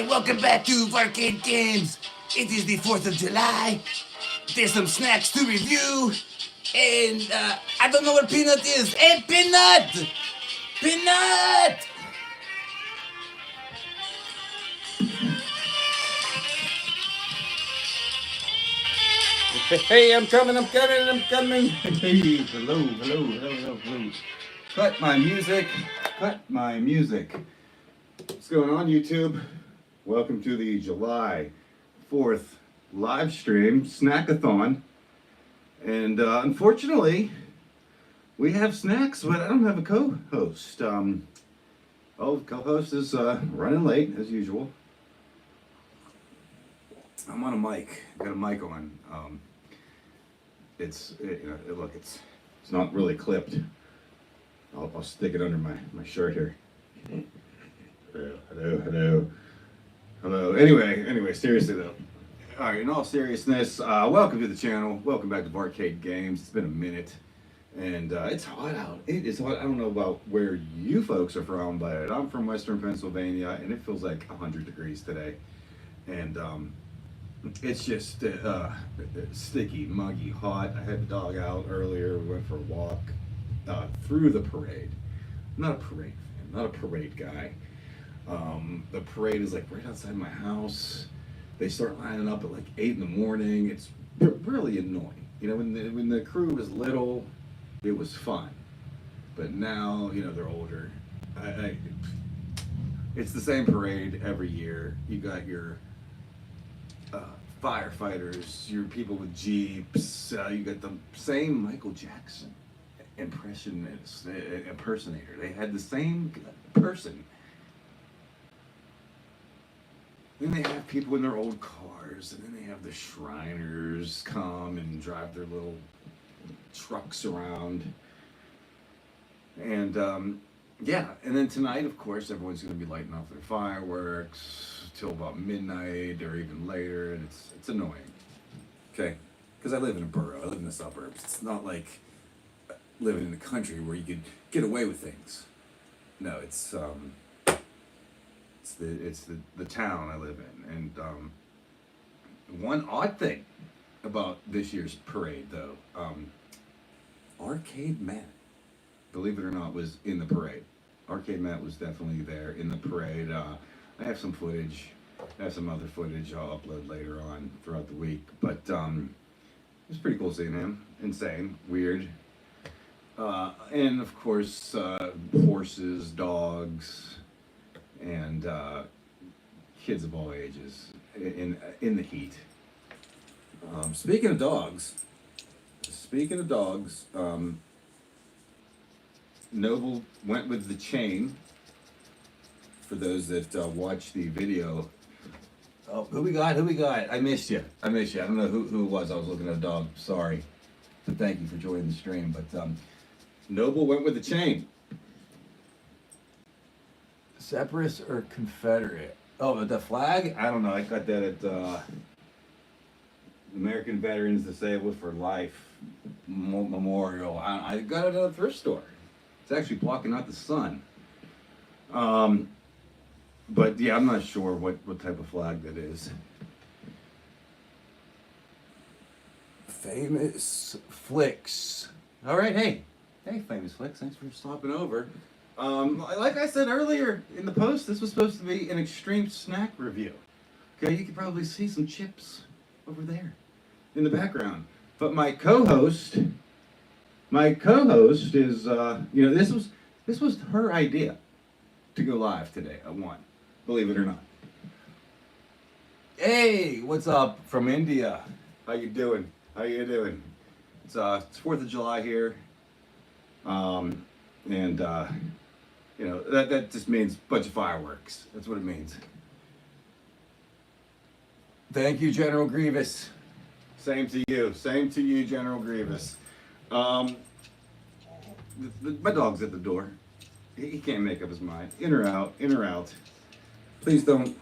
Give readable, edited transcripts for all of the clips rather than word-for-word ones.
welcome back to Arcade Games. It is the 4th of July. There's some snacks to review. And I don't know what Peanut is. Hey, Peanut! Peanut! Hey, I'm coming. Hey, hello. Cut my music. What's going on, YouTube? Welcome to the July 4th live stream, Snackathon. And unfortunately, we have snacks, but I don't have a co-host. The co-host is running late, as usual. I'm on a mic. Got a mic on. It's not really clipped. I'll stick it under my shirt here. Hello. Anyway, seriously though. All right, in all seriousness, welcome to the channel. Welcome back to Arcade Games. It's been a minute, and it's hot out. It is hot. I don't know about where you folks are from, but I'm from Western Pennsylvania, and it feels like 100 degrees today. And it's just sticky, muggy, hot. I had the dog out earlier. We went for a walk through the parade. I'm not a parade fan, not a parade guy. The parade is like right outside my house. They start lining up at like 8 in the morning. It's really annoying. You know, when the crew was little, it was fun. But now, you know, they're older. It's the same parade every year. You got your firefighters, your people with jeeps. You got the same Michael Jackson impersonator. They had the same person. Then they have people in their old cars, and then they have the Shriners come and drive their little trucks around. And and then tonight, of course, everyone's going to be lighting off their fireworks till about midnight or even later, and it's annoying. Okay, because I live in a borough, I live in the suburbs. It's not like living in the country where you could get away with things. No, it's the town I live in. And one odd thing about this year's parade, though, Arcade Matt, believe it or not, was in the parade. Arcade Matt was definitely there in the parade. I have some footage. I have some other footage I'll upload later on throughout the week. But it was pretty cool seeing him. Insane, weird. And of course, horses, dogs, and kids of all ages in the heat. Speaking of dogs, Noble went with the chain. For those that watch the video. Oh, who we got? I missed you. I don't know who it was. I was looking at a dog. Sorry. But thank you for joining the stream. But Noble went with the chain. Separatist or Confederate? Oh, the flag? I don't know. I got that at American Veterans Disabled for Life Memorial. I got it at a thrift store. It's actually blocking out the sun. But yeah, I'm not sure what type of flag that is. Famous Flicks. All right, hey, Famous Flicks. Thanks for stopping over. Like I said earlier in the post, this was supposed to be an extreme snack review. Okay, you can probably see some chips over there in the background. But my co-host is, this was her idea to go live today at 1. Believe it or not. Hey, what's up from India? How you doing? It's 4th of July here. That just means a bunch of fireworks. That's what it means. Thank you, General Grievous. Same to you, General Grievous. My dog's at the door. He can't make up his mind. In or out. Please don't.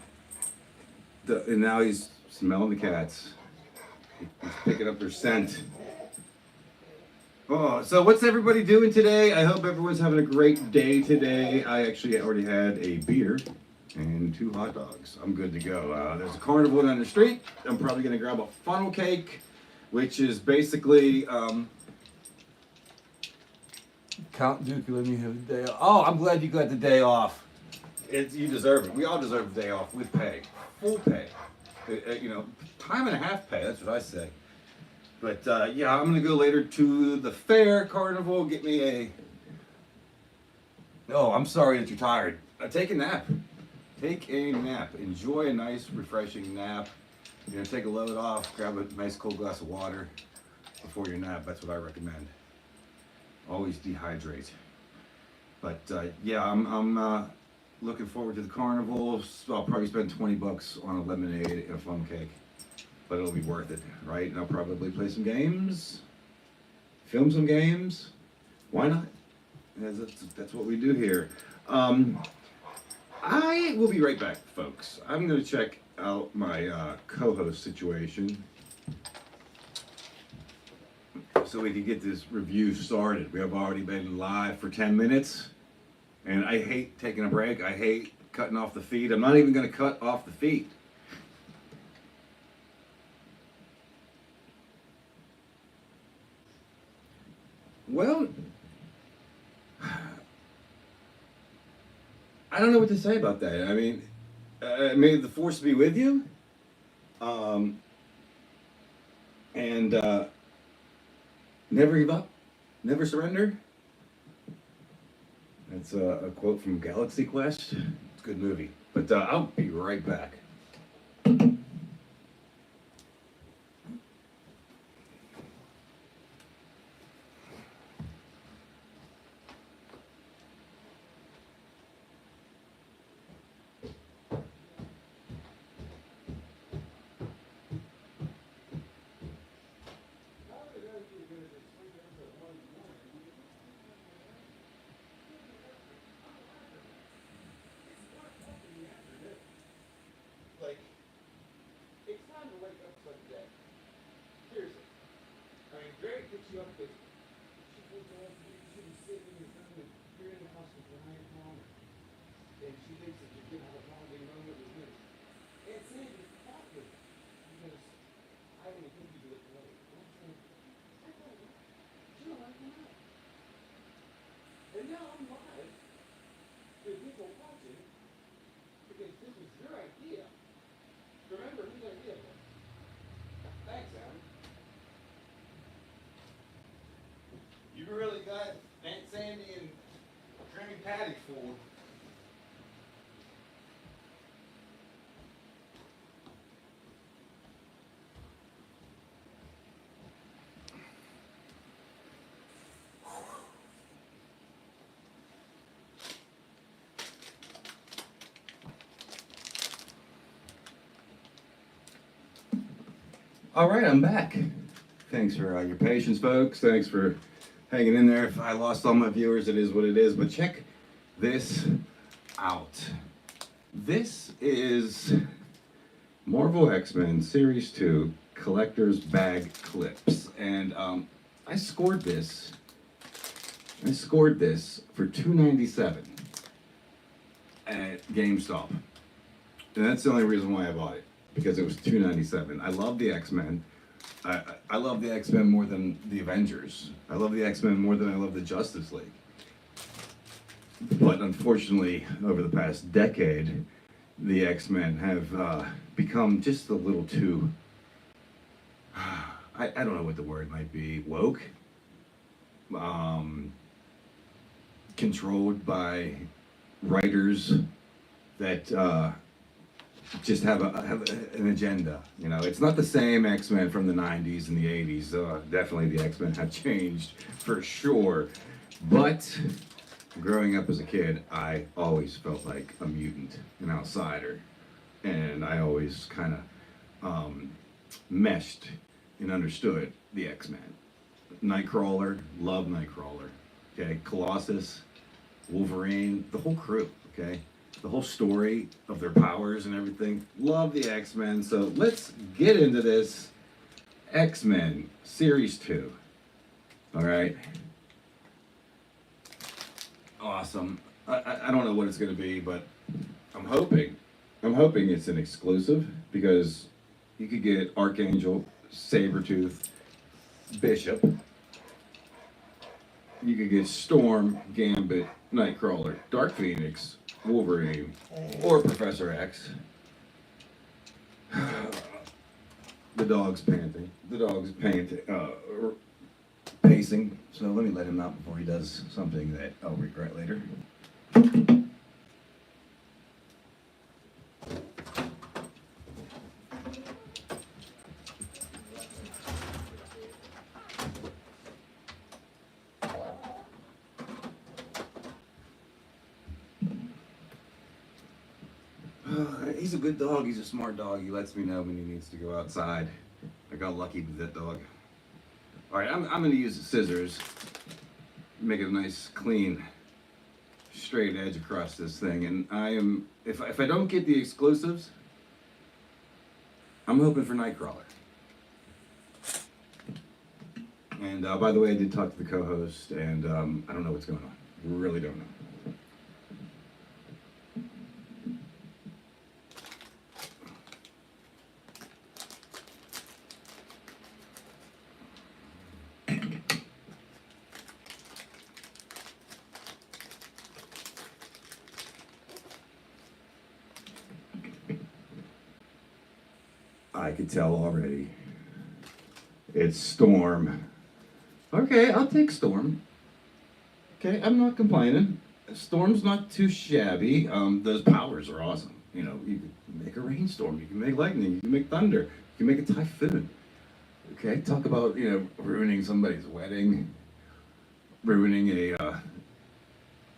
And now he's smelling the cats. He's picking up their scent. Oh, so what's everybody doing today? I hope everyone's having a great day today. I actually already had a beer. and 2 hot dogs. I'm good to go. There's a carnival down the street. I'm probably gonna grab a funnel cake, which is basically Count Dookie. Let me have a day off. Oh, I'm glad you got the day off. You deserve it. We all deserve a day off with pay, full pay. You know, time and a half pay. That's what I say. But yeah, I'm gonna go later to the fair carnival. Get me a. Oh, I'm sorry that you're tired. Take a nap. Take a nap. Enjoy a nice, refreshing nap. You're gonna take a load off. Grab a nice cold glass of water before your nap. That's what I recommend. Always dehydrate. But yeah, I'm looking forward to the carnival. So I'll probably spend $20 on a lemonade and a funnel cake, but it'll be worth it, right? And I'll probably play some games, film some games. Why not? That's what we do here. I will be right back, folks. I'm going to check out my co-host situation so we can get this review started. We have already been live for 10 minutes, and I hate taking a break. I hate cutting off the feed. I'm not even going to cut off the feed. Well, I don't know what to say about that. I mean, may the force be with you. And never give up, never surrender. That's a quote from Galaxy Quest. It's a good movie. But I'll be right back. Like, it's time to wake up some day. Seriously. I mean, Drake gets you up at, she goes off, you should be sitting in your room and you're in the house with Brian Palmer. And she thinks that you're getting out of holiday moment with this. And Sandy's talking. Because I don't think you do it right. I'm saying, I don't know. She don't like me out. And now I'm live. There's people watching. Because this was your idea. Remember whose idea it was? Thanks, Adam. You really got Aunt Sandy and Granny Patty fooled. All right, I'm back. Thanks for your patience, folks. Thanks for hanging in there. If I lost all my viewers, it is what it is. But check this out. This is Marvel X-Men Series 2 Collector's Bag Clips. And I scored this for $2.97 at GameStop. And that's the only reason why I bought it. Because it was $2.97. I love the X-Men. I love the X-Men more than the Avengers. I love the X-Men more than I love the Justice League. But unfortunately, over the past decade, the X-Men have become just a little too, I don't know what the word might be, woke? Controlled by writers that just have an agenda. You know, it's not the same X-Men from the 90s and the 80s. Definitely the X-Men have changed for sure. But growing up as a kid, I always felt like a mutant, an outsider. And I always kind of meshed and understood the X-Men. Nightcrawler, love Nightcrawler. Okay, Colossus, Wolverine, the whole crew, okay? The whole story of their powers and everything. Love the X-Men. So let's get into this X-Men Series 2. All right. Awesome. I don't know what it's going to be, but I'm hoping, I'm hoping it's an exclusive because you could get Archangel, Sabretooth, Bishop. You could get Storm, Gambit, Nightcrawler, Dark Phoenix, Wolverine, or Professor X. The dog's panting. The dog's panting, pacing. So let me let him out before he does something that I'll regret later. He's a good dog. He's a smart dog. He lets me know when he needs to go outside. I got lucky with that dog. All right, I'm going to use the scissors, make it a nice, clean, straight edge across this thing. And if I don't get the exclusives, I'm hoping for Nightcrawler. And by the way, I did talk to the co-host, and I don't know what's going on. Really don't know. I could tell already. It's Storm. Okay, I'll take Storm. Okay, I'm not complaining. Storm's not too shabby. Those powers are awesome. You know, you can make a rainstorm, you can make lightning, you can make thunder, you can make a typhoon. Okay, talk about, ruining somebody's wedding, ruining a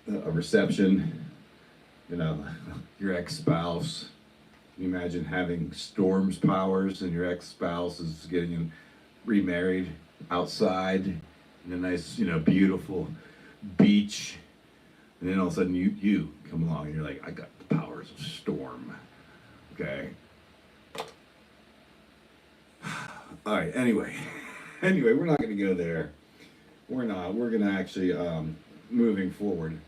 reception, your ex-spouse. Can you imagine having Storm's powers and your ex-spouse is getting remarried outside in a nice, beautiful beach, and then all of a sudden you come along and you're like, I got the powers of Storm. Okay. All right. Anyway, we're not going to go there. We're not. We're going to actually moving forward.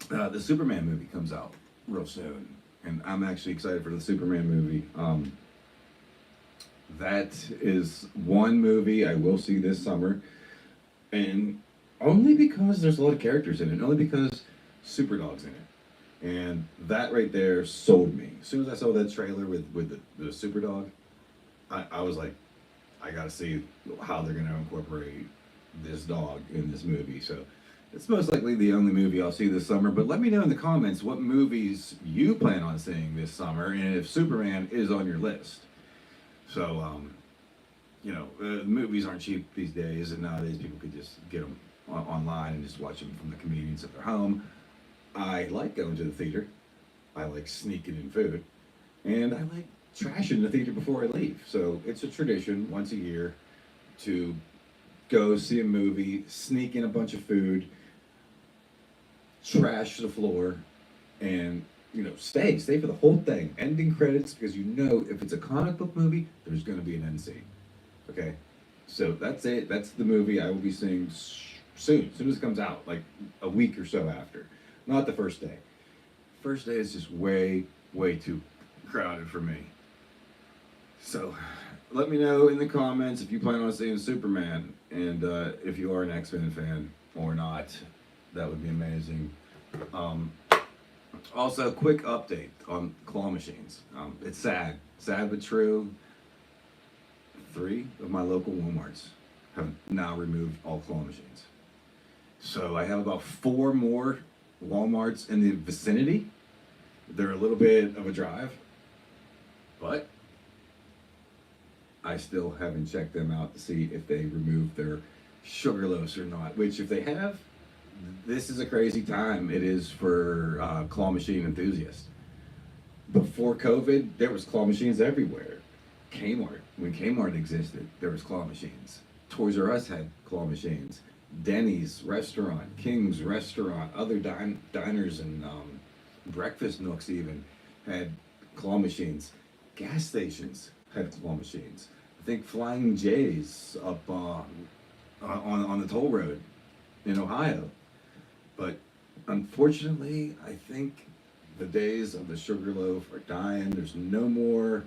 The Superman movie comes out real soon, and I'm actually excited for the Superman movie. That is one movie I will see this summer, and only because there's a lot of characters in it, only because Superdog's in it, and that right there sold me. As soon as I saw that trailer with the Superdog, I was like, I gotta see how they're gonna incorporate this dog in this movie. So it's most likely the only movie I'll see this summer, but let me know in the comments what movies you plan on seeing this summer and if Superman is on your list. So, movies aren't cheap these days, and nowadays people could just get them online and just watch them from the convenience of their home. I like going to the theater. I like sneaking in food. And I like trashing the theater before I leave. So it's a tradition once a year to go see a movie, sneak in a bunch of food, trash the floor, and stay for the whole thing. Ending credits, because if it's a comic book movie, there's going to be an end scene. Okay, so that's it. That's the movie I will be seeing soon as it comes out, like a week or so after. Not the first day. First day is just way too crowded for me. So let me know in the comments if you plan on seeing Superman, and if you are an X-Men fan or not. That would be amazing. Also, quick update on claw machines. It's sad but true. 3 of my local Walmarts have now removed all claw machines. So I have about 4 more Walmarts in the vicinity. They're a little bit of a drive, but I still haven't checked them out to see if they removed their Sugarloafs or not, which if they have, this is a crazy time it is for claw machine enthusiasts. Before COVID, there was claw machines everywhere. Kmart, when Kmart existed, there was claw machines. Toys R Us had claw machines. Denny's restaurant, King's restaurant, other diners and breakfast nooks even had claw machines. Gas stations had claw machines. I think Flying J's up on the toll road in Ohio. But Unfortunately, I think the days of the Sugarloaf are dying. There's no more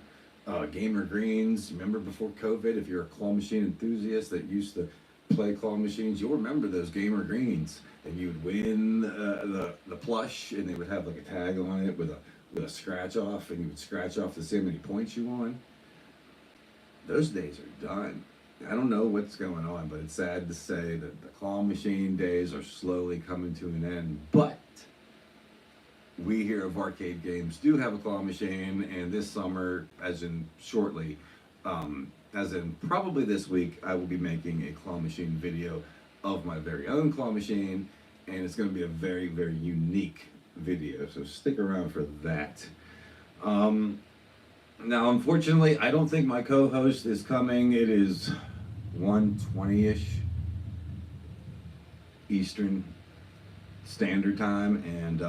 gamer greens. Remember before COVID, if you're a claw machine enthusiast that used to play claw machines, you'll remember those gamer greens. And you'd win the plush, and they would have like a tag on it with a scratch off, and you would scratch off to see how many points you won. Those days are done. I don't know what's going on, but it's sad to say that the claw machine days are slowly coming to an end. But we here of Arcade Games do have a claw machine, and this summer, as in shortly, as in probably this week, I will be making a claw machine video of my very own claw machine, and it's going to be a very, very unique video. So stick around for that. Now, unfortunately, I don't think my co-host is coming. It is 1:20ish Eastern Standard Time, and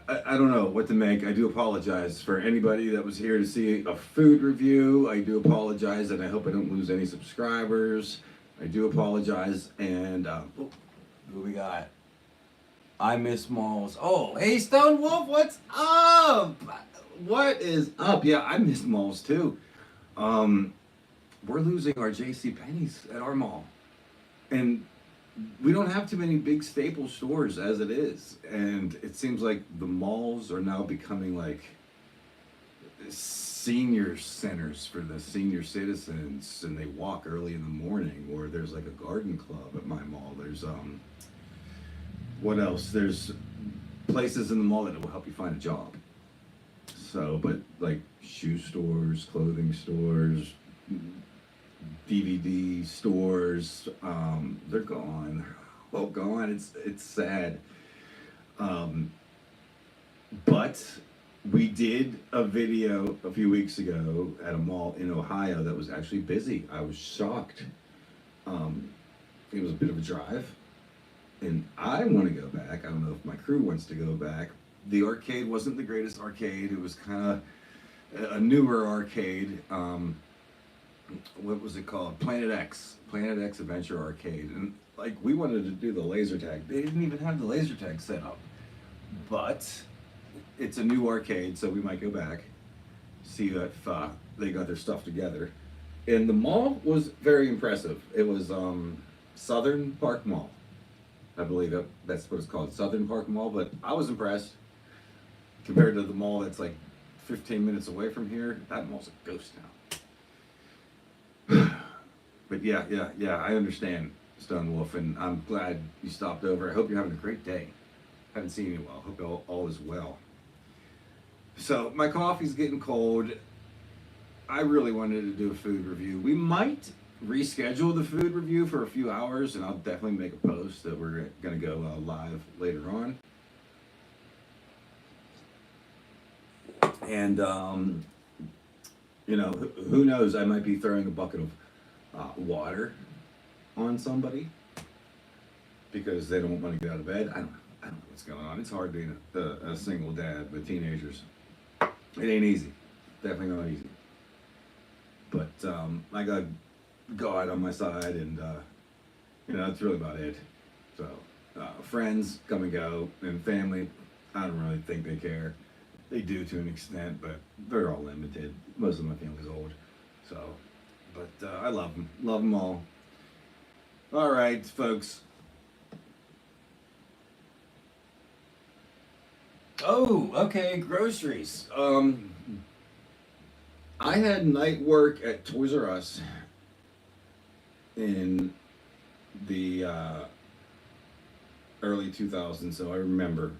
I don't know what to make. I do apologize for anybody that was here to see a food review. I do apologize, and I hope I don't lose any subscribers. I do apologize, and who we got? I miss Malls. Oh, hey, Stone Wolf, what's up? What is up? Yeah, I miss malls too. We're losing our J.C. Penney's at our mall, and we don't have too many big staple stores as it is. And it seems like the malls are now becoming like senior centers for the senior citizens, and they walk early in the morning. Or there's like a garden club at my mall. There's what else? There's places in the mall that will help you find a job. So, but like shoe stores, clothing stores, DVD stores, they're gone. They're all gone. It's sad. But we did a video a few weeks ago at a mall in Ohio that was actually busy. I was shocked. It was a bit of a drive, and I want to go back. I don't know if my crew wants to go back. The arcade wasn't the greatest arcade. It was kind of a newer arcade. What was it called? Planet X Adventure Arcade. And like we wanted to do the laser tag. They didn't even have the laser tag set up. But it's a new arcade, so we might go back, see if they got their stuff together. And the mall was very impressive. It was Southern Park Mall. I believe that's what it's called, Southern Park Mall. But I was impressed. Compared to the mall that's like 15 minutes away from here, that mall's a ghost town. But yeah, I understand, Stone Wolf, and I'm glad you stopped over. I hope you're having a great day. Haven't seen you in a while. Hope all is well. So my coffee's getting cold. I really wanted to do a food review. We might reschedule the food review for a few hours, and I'll definitely make a post that we're gonna go live later on. And, who knows, I might be throwing a bucket of water on somebody because they don't want to get out of bed. I don't know what's going on. It's hard being a single dad with teenagers. It ain't easy. Definitely not easy. But I got God on my side, and, that's really about it. So, friends come and go, and family, I don't really think they care. They do to an extent, but they're all limited. Most of my family's old, so. But I love them all. All right, folks. Oh, okay, groceries. I had night work at Toys R Us in the early 2000s, so I remember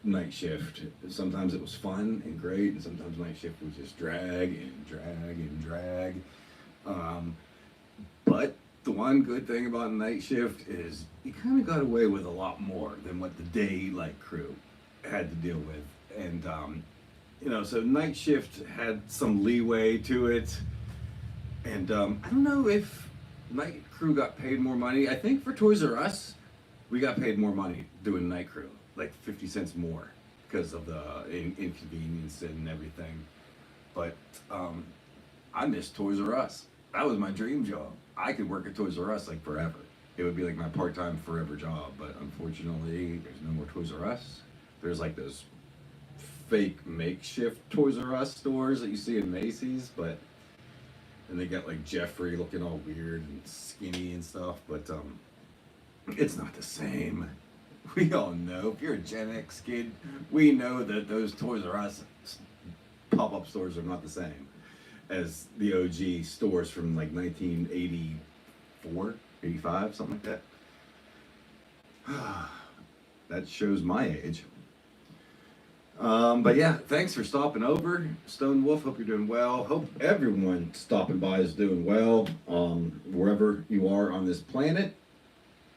night shift. Sometimes it was fun and great, and sometimes night shift was just drag and drag and drag. But the one good thing about night shift is you kind of got away with a lot more than what the daylight crew had to deal with. And, so night shift had some leeway to it. And I don't know if night crew got paid more money. I think for Toys R Us, we got paid more money doing night crew, like 50 cents more because of the inconvenience and everything. But I miss Toys R Us. That was my dream job. I could work at Toys R Us like forever. it would be like my part-time forever job. But unfortunately, there's no more Toys R Us. There's like those fake makeshift Toys R Us stores that you see in Macy's, but and they got like Jeffrey looking all weird and skinny and stuff, but it's not the same. We all know, if you're a Gen X kid, we know that those Toys R Us pop-up stores are not the same as the OG stores from like 1984, 85, something like that. That shows my age. But yeah, thanks for stopping over, Stone Wolf. Hope you're doing well. Hope everyone stopping by is doing well. Wherever you are on this planet,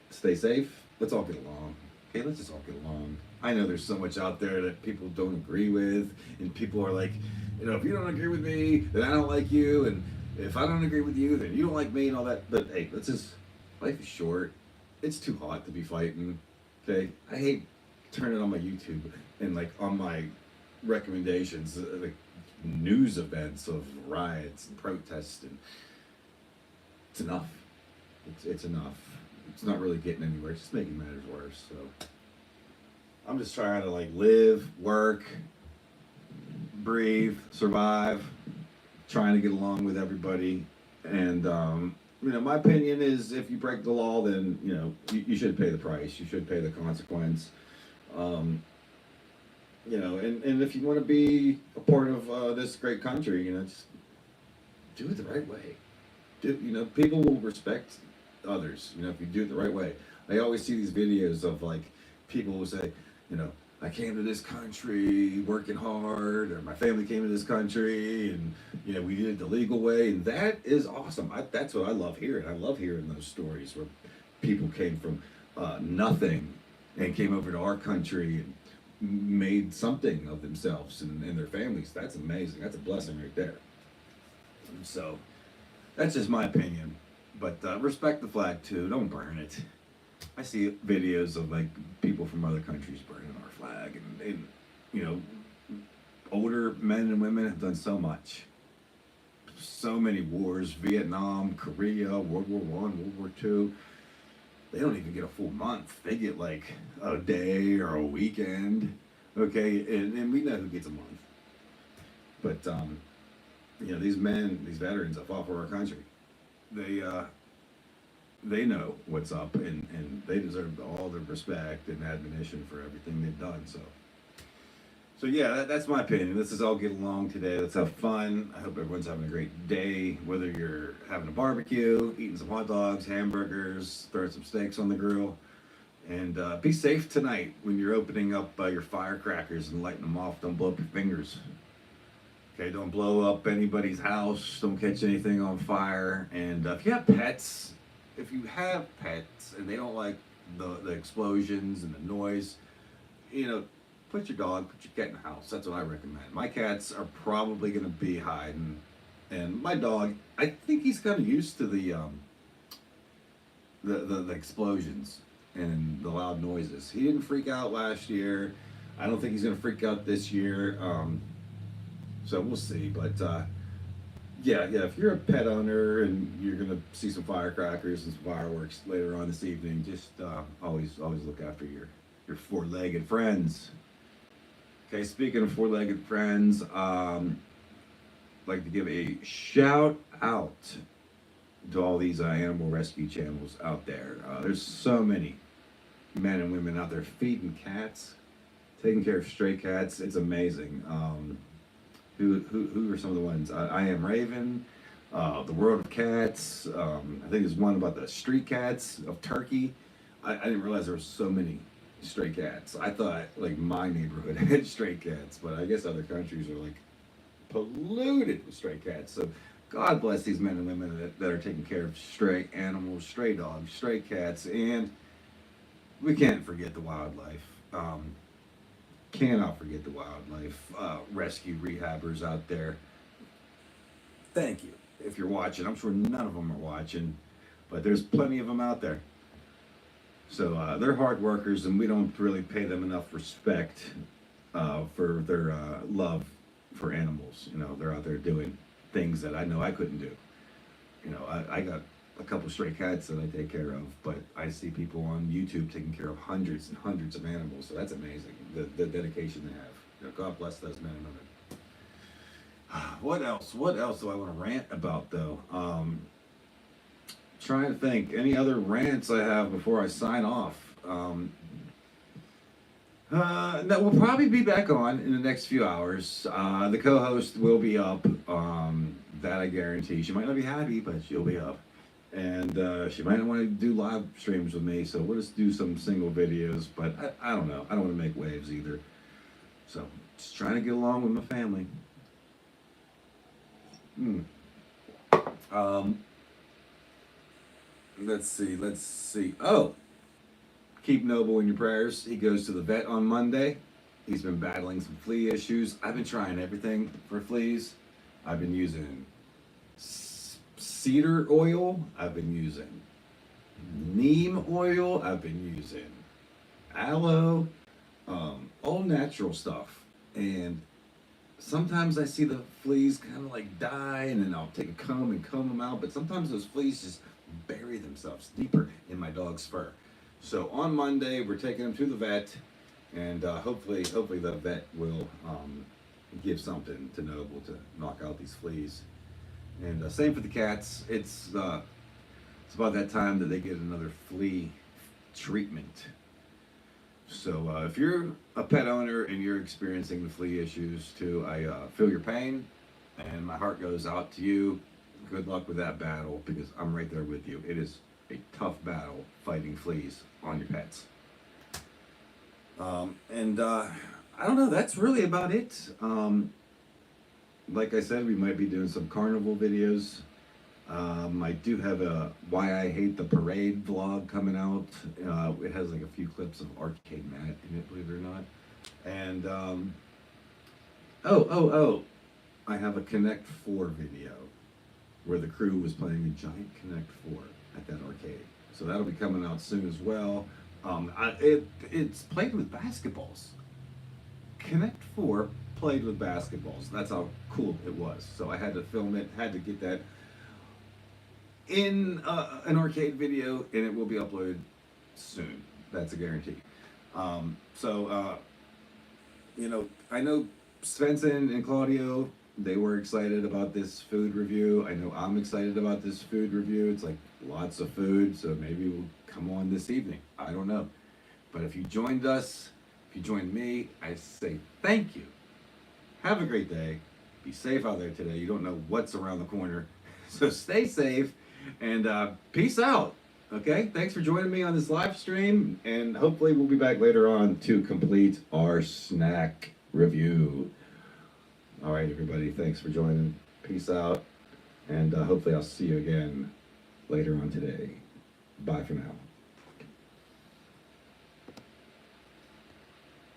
stay safe. Let's all get along. Okay, let's just all get along. I know there's so much out there that people don't agree with, and people are like, if you don't agree with me, then I don't like you, and if I don't agree with you, then you don't like me, and all that. But hey, life is short. It's too hot to be fighting. Okay, I hate turning on my YouTube and like on my recommendations, like news events of riots and protests, and it's enough. It's enough. It's not really getting anywhere. It's just making matters worse. So I'm just trying to like live, work, breathe, survive, trying to get along with everybody. And my opinion is, if you break the law, then you should pay the price. You should pay the consequence. And if you want to be a part of this great country, just do it the right way. People will respect others, if you do it the right way. I always see these videos of like people who say, I came to this country working hard, or my family came to this country, and we did it the legal way, and that is awesome. That's what I love hearing. I love hearing those stories where people came from nothing and came over to our country and made something of themselves and their families. That's amazing. That's a blessing right there. So that's just my opinion. But respect the flag too. Don't burn it. I see videos of like people from other countries burning our flag, and older men and women have done so much. So many wars: Vietnam, Korea, World War One, World War Two. They don't even get a full month. They get like a day or a weekend. Okay, and we know who gets a month. But these veterans that fought for our country, they know what's up, and they deserve all the respect and admonition for everything they've done. So yeah, that's my opinion. Let's just all get along today. Let's have fun. I hope everyone's having a great day, whether you're having a barbecue, eating some hot dogs, hamburgers, throwing some steaks on the grill. And be safe tonight when you're opening up your firecrackers and lighting them off. Don't blow up your fingers. Okay, don't blow up anybody's house. Don't catch anything on fire. And if you have pets, and they don't like the explosions and the noise, put your dog, put your cat in the house. That's what I recommend. My cats are probably going to be hiding, and my dog, I think he's kind of used to the explosions and the loud noises. He didn't freak out last year. I don't think he's going to freak out this year. So we'll see. But yeah. If you're a pet owner and you're going to see some firecrackers and some fireworks later on this evening, just always look after your four-legged friends. Okay, speaking of four-legged friends, I'd like to give a shout out to all these animal rescue channels out there. There's so many men and women out there feeding cats, taking care of stray cats. It's amazing. Who are some of the ones? I Am Raven, The World of Cats. I think there's one about the street cats of Turkey. I didn't realize there were so many stray cats. I thought like my neighborhood had stray cats, but I guess other countries are like polluted with stray cats. So God bless these men and women that are taking care of stray animals, stray dogs, stray cats, and we can't forget the wildlife. Cannot forget the wildlife. Rescue rehabbers out there. Thank you if you're watching. I'm sure none of them are watching, but there's plenty of them out there. So they're hard workers, and we don't really pay them enough respect for their love for animals. They're out there doing things that I know I couldn't do. I got a couple stray cats that I take care of, but I see people on YouTube taking care of hundreds and hundreds of animals, so that's amazing, the dedication they have. You know, God bless those men and women. What else do I want to rant about, though? Trying to think, any other rants I have before I sign off? That will probably be back on in the next few hours. The co-host will be up, that I guarantee. She might not be happy, but she'll be up. And she might not want to do live streams with me, so we'll just do some single videos. But I don't know. I don't want to make waves either. So, just trying to get along with my family. Let's see. Oh, keep Noble in your prayers. He goes to the vet on Monday. He's been battling some flea issues. I've been trying everything for fleas. I've been using cedar oil. I've been using neem oil. I've been using aloe, all natural stuff. And sometimes I see the fleas kind of like die, and then I'll take a comb and comb them out. But sometimes those fleas just bury themselves deeper in my dog's fur. So on Monday, we're taking him to the vet, and hopefully the vet will give something to Noble to knock out these fleas. And same for the cats. It's about that time that they get another flea treatment. So if you're a pet owner and you're experiencing the flea issues too, I feel your pain, and my heart goes out to you. Good luck with that battle, because I'm right there with you. It is a tough battle fighting fleas on your pets. I don't know, that's really about it. Like I said, we might be doing some carnival videos. I do have a Why I Hate the Parade vlog coming out. It has like a few clips of Arcade Matt in it, believe it or not. And I have a Connect 4 video where the crew was playing a giant Connect 4 at that arcade. So that'll be coming out soon as well. It's played with basketballs. Connect 4 played with basketballs. That's how cool it was. So I had to film it, had to get that in an arcade video, and it will be uploaded soon. That's a guarantee. You know, I know Svensson and Claudio, they were excited about this food review. I know I'm excited about this food review. It's like lots of food, so maybe we'll come on this evening. I don't know. But if you joined us, if you joined me, I say thank you. Have a great day. Be safe out there today. You don't know what's around the corner. So stay safe, and peace out. Okay? Thanks for joining me on this live stream, and hopefully we'll be back later on to complete our snack review. All right, everybody, thanks for joining. Peace out, and hopefully I'll see you again later on today. Bye for now.